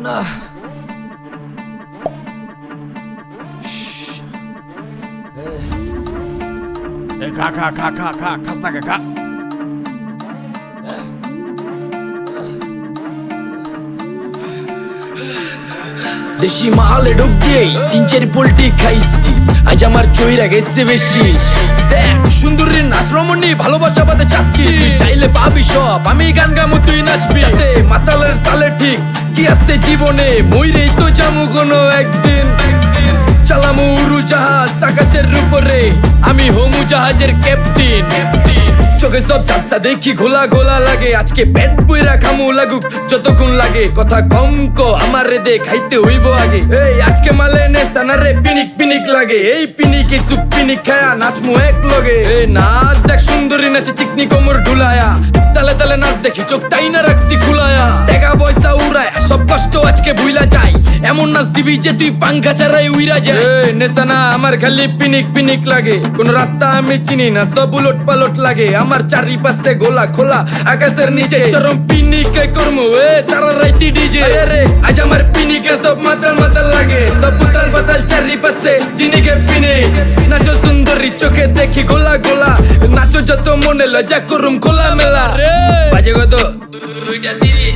না খা খা খা খা খা খাস্তা খা। দেশি মালে ঢুক দিয়েই 3-4 পোল্টি খাইছি, আজ আমার চইরা গেছে বেশি। দেখ সুন্দরীর নাচ রমণী, ভালোবাসা বাদে চাচ্ছি, তুই চাইলে পাবি সব, আমি গান গামু তুই নাচবি। যাতে মাতালের তালে ঠিক কি আছে জীবনে, মইরেই তো যামু কোনো একদিন। চালামু উড়োজাহাজ আকাশের উপরে, আমি হমু জাহাজের ক্যাপ্টেন। চোখে সব ঝাপসা দেখি ঘোলা ঘোলা লাগে, আজকে পেট পুইরা খামু লাগুক যতক্ষণ লাগে। কথা কম কো আমারে দে খাইতে হইব আগে, এই আজকে মালে নে সানারে পিনিক পিনিক লাগে। এই পিনিকে সুপ পিনিক খায়া নাচমু এক লগে। এই নাচ দেখ সুন্দরী নাচে চিকনি কোমর ঢুলায়া, তালে তালে নাচ দেখি চোখ তাই না রাখছি খুলায়া। টাকা পয়সা উড়ায় সব কষ্ট আজকে ভুইলা যায়, এমন নাচ দিবি যে তুই পাঙ্খা ছাড়াই উইরা যায়। নেশানা আমার খালি পিনিক পিনিক লাগে, কোন রাস্তা আমি চিনি না, সব উলট পালট লাগে। আমার চারিপাশে গোলা খোলা আকাশের নিচে, চরম পিনিকে করমু সারা রাইতি ডিজে। আরে আজ আমার পিনিকে সব মাতাল মাতাল লাগে, সব উতাল পাতাল চারিপাশে চিনিকে পিনিক। নাচো সুন্দরী চোখে দেখি গোলা গোলা, নাচো যত মনে লজ্জা করুম খোলা মেলা। বাজে কত 2:30,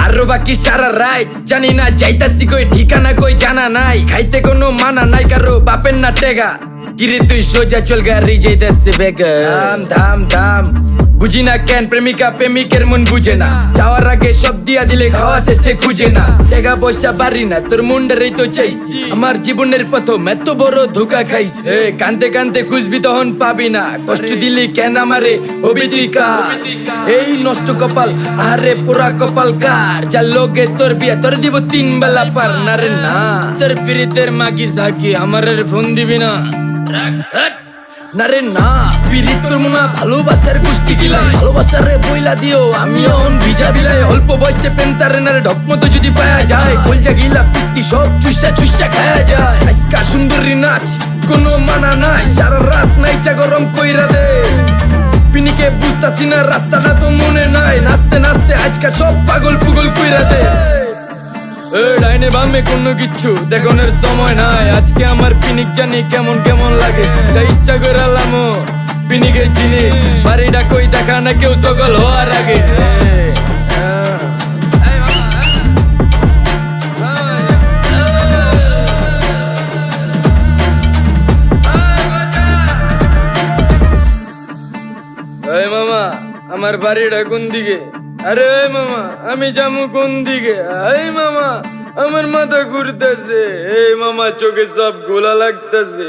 আরো বাকি সারা রাত জানি না যাইতাছি কই, ঠিকানা কই জানা নাই। খাইতে কোনো মানা নাই কারো বাপের না টেগা, কিরে তুই সোজা চল গাড়ি যাইতাছে বেগা। ধাম ধাম ধাম বুঝি না কেন প্রেমিকা প্রেমিকের মন বুঝে না, যাওয়ার আগে সব দিয়া দিলে খাওয়া শেষে খুঁজে না। টাকা পয়সা বাড়ি না তোর মুন্ডারেই তো চাইছি, আমার জীবনের প্রথম এত বড় ধোকা খাইছে। কানতে কানতে খুঁজবি তখন পাবি না, কষ্ট দিলি কেন আমারে হবি তুই কার। এই নষ্ট কপাল আরে পুরা কপাল কার, যার লোকে তোর বিয়া তোর দিব 3 বেলা পার। না রে না তোর পিরিতের মাগি ঝাঁকি আমারের ফোন দিবি না। না রে না পিরিত করবো না, ভালোবাসার গোষ্ঠী গিলাই, ভালোবাসারে বইলা দিও আমিও ভিজা বিলাই। অল্প বয়সে পেন্তারে নারে ঢক মতো যদি পায়া যায়, কলজা গিলা পিত্তি সব চুষা চুষা খায়া যায়। আজকা সুন্দরী নাচ কোনো মানা নাই, সারা রাত নাইচা গরম কইরা দে। পিনিকে বুঝতাছি না রাস্তাটা তো মনে নাই, নাচতে নাচতে আজকা সব পাগল পুগল কইরা দে। ডাইনে বামে কোনো কিচ্ছু দেখনের সময় নাই, আজকে আমার পিনিক জানি কেমন কেমন লাগে। যা ইচ্ছা করে লামো পিনিকে চিনি, বাড়িটা কই দেখা না কেউ সকল হওয়ার আগে। মামা আমার বাড়িটা কোন দিকে? আরে মামা আমি যামু কোন দিকে? এই মামা আমার মাথা ঘুরতেছে, এই মামা চোখে সব গোলা লাগতেছে।